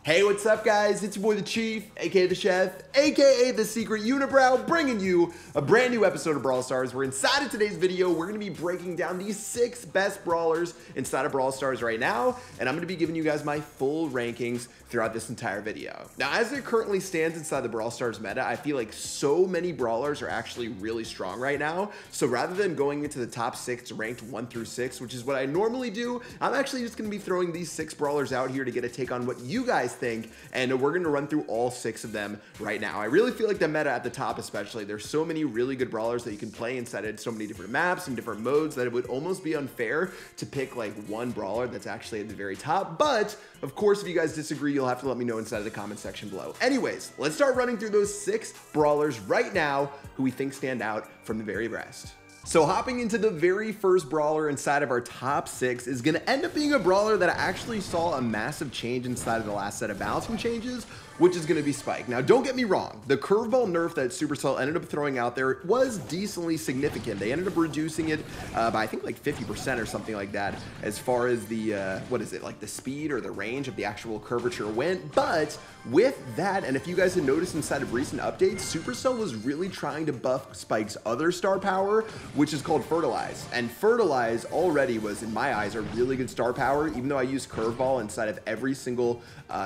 Hey, what's up guys? It's your boy the Chief, aka the Chef, aka the Secret Unibrow, bringing you a brand new episode of Brawl Stars, where inside of today's video, we're going to be breaking down the 6 best brawlers inside of Brawl Stars right now, and I'm going to be giving you guys my full rankings throughout this entire video. Now, as it currently stands inside the Brawl Stars meta, I feel like so many brawlers are actually really strong right now, so rather than going into the top 6 ranked 1 through 6, which is what I normally do, I'm actually just going to be throwing these 6 brawlers out here to get a take on what you guys think, and we're going to run through all 6 of them right now. I really feel like the meta at the top especially, there's so many really good brawlers that you can play inside of so many different maps and different modes that it would almost be unfair to pick like one brawler that's actually at the very top. But of course, if you guys disagree, you'll have to let me know inside of the comment section below. Anyways, let's start running through those 6 brawlers right now who we think stand out from the very rest. So hopping into the very first brawler inside of our top 6 is going to end up being a brawler that actually saw a massive change inside of the last set of balancing changes, which is going to be Spike. Now, don't get me wrong, the curveball nerf that Supercell ended up throwing out there was decently significant. They ended up reducing it by I think like 50% or something like that as far as the, what is it, like the speed or the range of the actual curvature went. But with that, and if you guys had noticed inside of recent updates, Supercell was really trying to buff Spike's other star power, which is called Fertilize. And Fertilize already was, in my eyes, a really good star power, even though I used Curveball inside of every single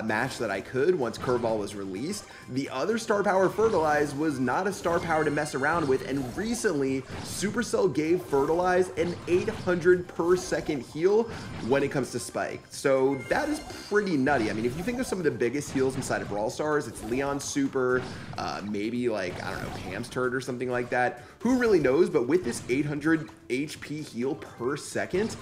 match that I could once Curveball was released. The other star power, Fertilize, was not a star power to mess around with, and recently Supercell gave Fertilize an 800 per second heal when it comes to Spike. So that is pretty nutty. I mean, if you think of some of the biggest heals inside of Brawl Stars, it's Leon Super, maybe like, I don't know, Pam's Turret or something like that. Who really knows? But with this 800 HP heal per second,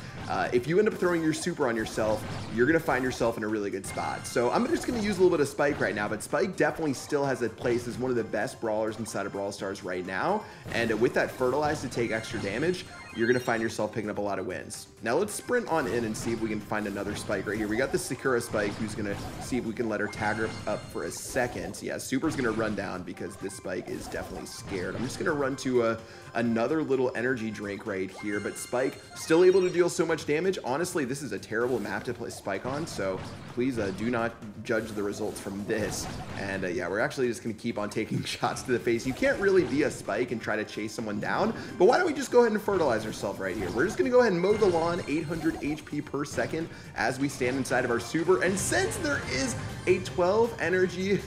if you end up throwing your super on yourself, you're going to find yourself in a really good spot. So I'm just going to use a little bit of Spike right now, but Spike definitely still has a place as one of the best brawlers inside of Brawl Stars right now. And with that Fertilize to take extra damage, you're going to find yourself picking up a lot of wins. Now let's sprint on in and see if we can find another Spike right here. We got the Sakura Spike, who's going to see if we can let her tag her up for a second. Yeah, Super's going to run down because this Spike is definitely scared. I'm just going to run to another little energy drink right here, but Spike still able to deal so much damage. Honestly, this is a terrible map to play Spike on, so please do not judge the results from this. And yeah, we're actually just going to keep on taking shots to the face. You can't really be a Spike and try to chase someone down, but why don't we just go ahead and fertilize ourselves right here? We're just going to go ahead and mow the lawn, 800 HP per second as we stand inside of our super. And since there is a 12 energy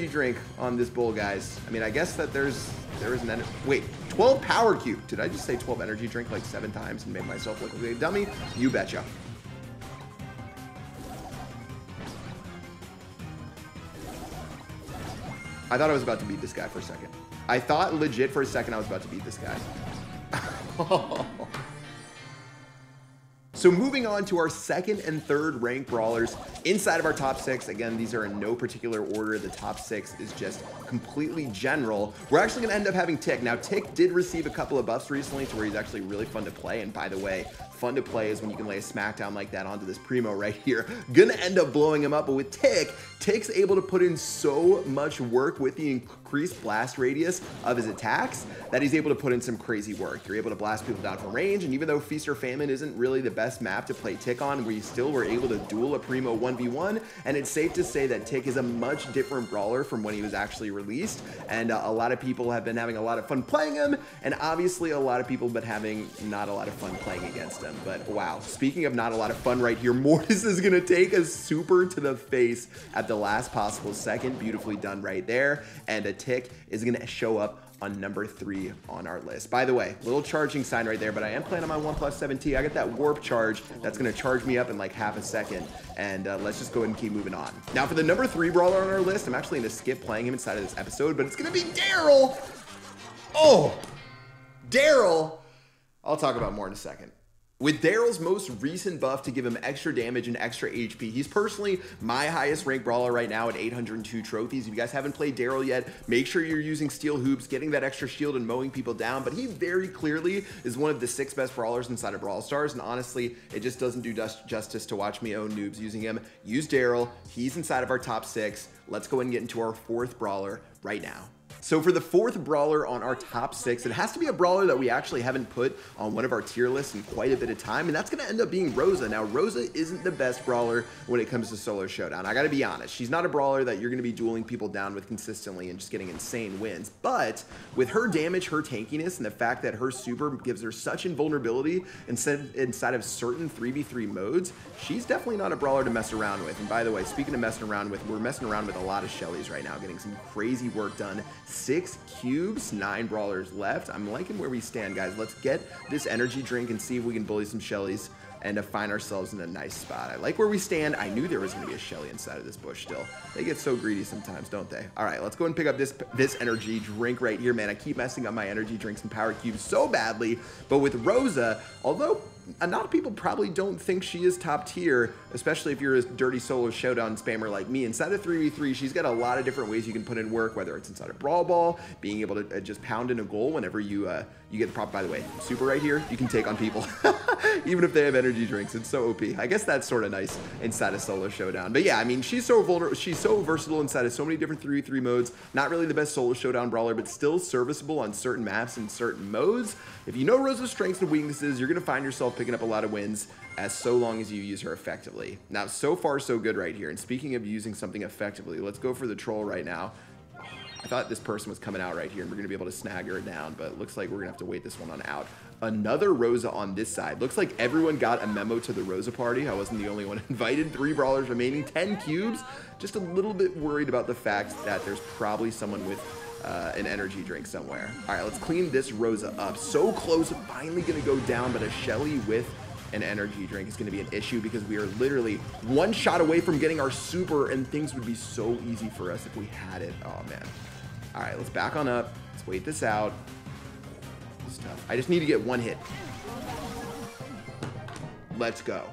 drink on this bull, guys, I mean, I guess that there is an wait, 12 power cube. Did I just say 12 energy drink like 7 times and make myself look like a dummy? You betcha. I thought I was about to beat this guy for a second. I thought legit for a second I was about to beat this guy. So moving on to our second and third ranked brawlers inside of our top 6. Again, these are in no particular order. The top 6 is just completely general. We're actually going to end up having Tick. Now, Tick did receive a couple of buffs recently to where he's actually really fun to play. And by the way, fun to play is when you can lay a smackdown like that onto this Primo right here. Gonna end up blowing him up, but with Tick, Tick's able to put in so much work with the increased blast radius of his attacks that he's able to put in some crazy work. You're able to blast people down from range, and even though Feast or Famine isn't really the best map to play Tick on, we still were able to duel a Primo 1v1, and it's safe to say that Tick is a much different brawler from when he was actually released, and a lot of people have been having a lot of fun playing him, and obviously a lot of people have been having not a lot of fun playing against him. But wow, speaking of not a lot of fun right here, Mortis is going to take a super to the face at the last possible second. Beautifully done right there. And a Tick is going to show up on number 3 on our list. By the way, little charging sign right there, but I am playing on my OnePlus 7T. I got that warp charge that's going to charge me up in like half a second. And let's just go ahead and keep moving on. Now for the number 3 brawler on our list, I'm actually going to skip playing him inside of this episode, but it's going to be Daryl. Oh, Daryl. I'll talk about more in a second. With Daryl's most recent buff to give him extra damage and extra HP, he's personally my highest ranked brawler right now at 802 trophies. If you guys haven't played Daryl yet, make sure you're using steel hoops, getting that extra shield and mowing people down. But he very clearly is one of the 6 best brawlers inside of Brawl Stars. And honestly, it just doesn't do justice to watch me own noobs using him. Use Daryl. He's inside of our top 6. Let's go ahead and get into our 4th brawler right now. So for the fourth brawler on our top 6, it has to be a brawler that we actually haven't put on one of our tier lists in quite a bit of time, and that's going to end up being Rosa. Now, Rosa isn't the best brawler when it comes to solo showdown. I got to be honest. She's not a brawler that you're going to be dueling people down with consistently and just getting insane wins. But with her damage, her tankiness, and the fact that her super gives her such invulnerability inside of certain 3v3 modes, she's definitely not a brawler to mess around with. And by the way, speaking of messing around with, we're messing around with a lot of Shellys right now, getting some crazy work done. 6 cubes, 9 brawlers left. I'm liking where we stand, guys. Let's get this energy drink and see if we can bully some Shellys and to find ourselves in a nice spot. I like where we stand. I knew there was going to be a Shelly inside of this bush still. They get so greedy sometimes, don't they? All right, let's go and pick up this energy drink right here, man. I keep messing up my energy drinks and power cubes so badly, but with Rosa, although a lot of people probably don't think she is top tier, especially if you're a dirty solo showdown spammer like me. Inside of 3v3, she's got a lot of different ways you can put in work, whether it's inside a brawl ball, being able to just pound in a goal whenever you get the prop. By the way, super right here, you can take on people, even if they have energy drinks. It's so OP. I guess that's sort of nice inside a solo showdown. But yeah, I mean, she's so versatile inside of so many different 3v3 modes. Not really the best solo showdown brawler, but still serviceable on certain maps and certain modes. If you know Rosa's strengths and weaknesses, you're going to find yourself picking up a lot of wins so long as you use her effectively. Now, so far, so good right here. And speaking of using something effectively, let's go for the troll right now. I thought this person was coming out right here and we're going to be able to snag her down, but it looks like we're going to have to wait this one on out. Another Rosa on this side. Looks like everyone got a memo to the Rosa party. I wasn't the only one invited. 3 brawlers remaining, 10 cubes. Just a little bit worried about the fact that there's probably someone with an energy drink somewhere. All right, let's clean this Rosa up. So close, finally going to go down, but a Shelly with an energy drink is going to be an issue because we are literally one shot away from getting our super, and things would be so easy for us if we had it. Oh, man. All right, let's back on up. Let's wait this out. It's tough. I just need to get one hit. Let's go.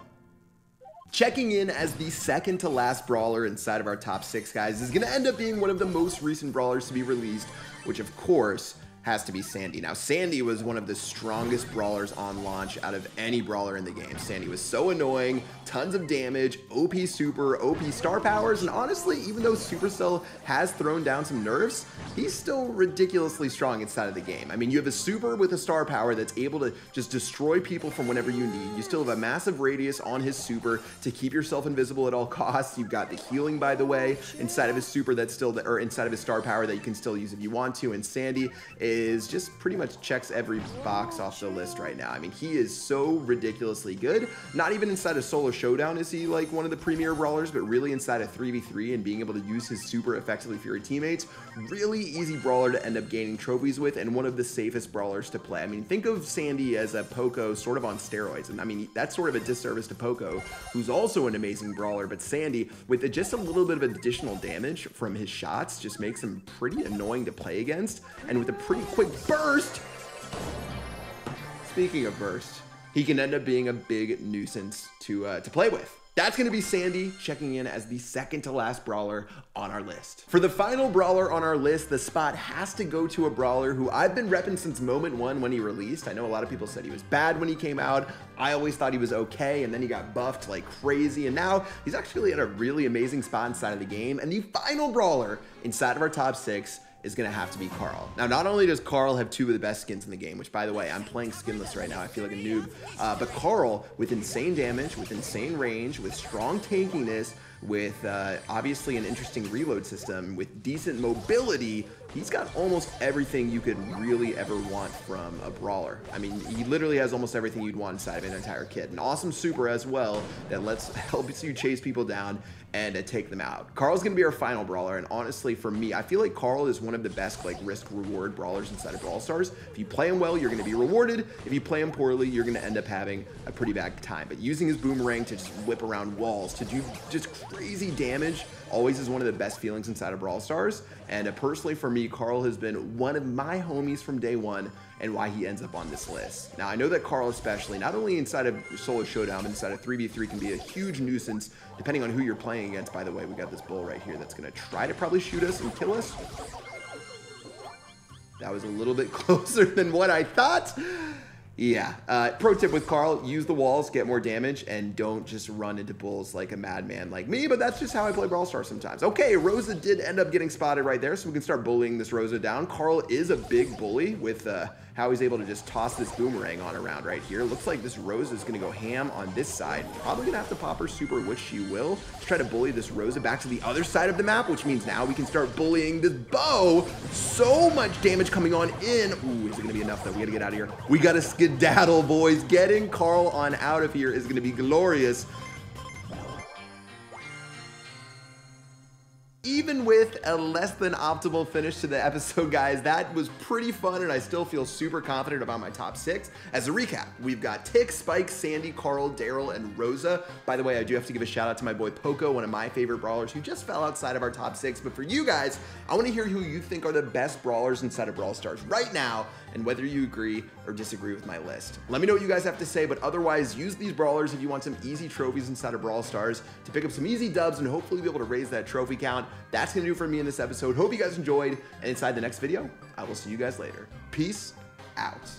Checking in as the second to last brawler inside of our top 6, guys, is going to end up being one of the most recent brawlers to be released, which of course has to be Sandy. Now, Sandy was one of the strongest brawlers on launch out of any brawler in the game. Sandy was so annoying, tons of damage, OP super, OP star powers, and honestly, even though Supercell has thrown down some nerfs, he's still ridiculously strong inside of the game. I mean, you have a super with a star power that's able to just destroy people from whenever you need. You still have a massive radius on his super to keep yourself invisible at all costs. You've got the healing, by the way, inside of his super that's still, or inside of his star power that you can still use if you want to, and Sandy is just pretty much checks every box off the list right now. I mean, he is so ridiculously good. Not even inside a solo showdown is he like one of the premier brawlers, but really inside a 3v3 and being able to use his super effectively for your teammates. Really easy brawler to end up gaining trophies with, and one of the safest brawlers to play. I mean, think of Sandy as a Poco sort of on steroids, and I mean, that's sort of a disservice to Poco, who's also an amazing brawler, but Sandy, with just a little bit of additional damage from his shots, just makes him pretty annoying to play against, and with a pretty quick burst. Speaking of burst, he can end up being a big nuisance to play with. That's going to be Sandy, checking in as the second to last brawler on our list. For the final brawler on our list, the spot has to go to a brawler who I've been repping since moment 1 when he released. I know a lot of people said he was bad when he came out. I always thought he was okay, and then he got buffed like crazy, and now he's actually at a really amazing spot inside of the game. And the final brawler inside of our top 6 is going to have to be Karl. Now, not only does Karl have 2 of the best skins in the game, which, by the way, I'm playing skinless right now. I feel like a noob. But Karl, with insane damage, with insane range, with strong tankiness, with obviously an interesting reload system, with decent mobility, he's got almost everything you could really ever want from a brawler. I mean, he literally has almost everything you'd want inside of an entire kit. An awesome super as well that helps you chase people down and take them out. Karl's gonna be our final brawler, and honestly, for me, I feel like Karl is one of the best like risk-reward brawlers inside of Brawl Stars. If you play him well, you're gonna be rewarded. If you play him poorly, you're gonna end up having a pretty bad time. But using his boomerang to just whip around walls, to do just crazy damage, always is one of the best feelings inside of Brawl Stars. And personally for me, Karl has been one of my homies from day one, and why he ends up on this list. Now, I know that Karl especially, not only inside of solo showdown, but inside of 3v3 can be a huge nuisance, depending on who you're playing against. By the way, we got this bull right here that's gonna try to probably shoot us and kill us. That was a little bit closer than what I thought. Yeah, pro tip with Karl, use the walls, get more damage, and don't just run into bulls like a madman like me, but that's just how I play Brawl Stars sometimes. Okay, Rosa did end up getting spotted right there, so we can start bullying this Rosa down. Karl is a big bully with how he's able to just toss this boomerang on around right here. Looks like this Rosa is going to go ham on this side. Probably going to have to pop her super, which she will. Let's try to bully this Rosa back to the other side of the map, which means now we can start bullying this bow. So much damage coming on in. Ooh, is it going to be enough though? We got to get out of here. We got to skedaddle, boys. Getting Karl on out of here is going to be glorious. Even with a less than optimal finish to the episode, guys, that was pretty fun, and I still feel super confident about my top 6. As a recap, we've got Tick, Spike, Sandy, Karl, Daryl, and Rosa. By the way, I do have to give a shout out to my boy Poco, one of my favorite brawlers who just fell outside of our top 6. But for you guys, I want to hear who you think are the best brawlers inside of Brawl Stars right now, and whether you agree or disagree with my list. Let me know what you guys have to say, but otherwise, use these brawlers if you want some easy trophies inside of Brawl Stars to pick up some easy dubs and hopefully be able to raise that trophy count. That's going to do it for me in this episode. Hope you guys enjoyed, and inside the next video, I will see you guys later. Peace out.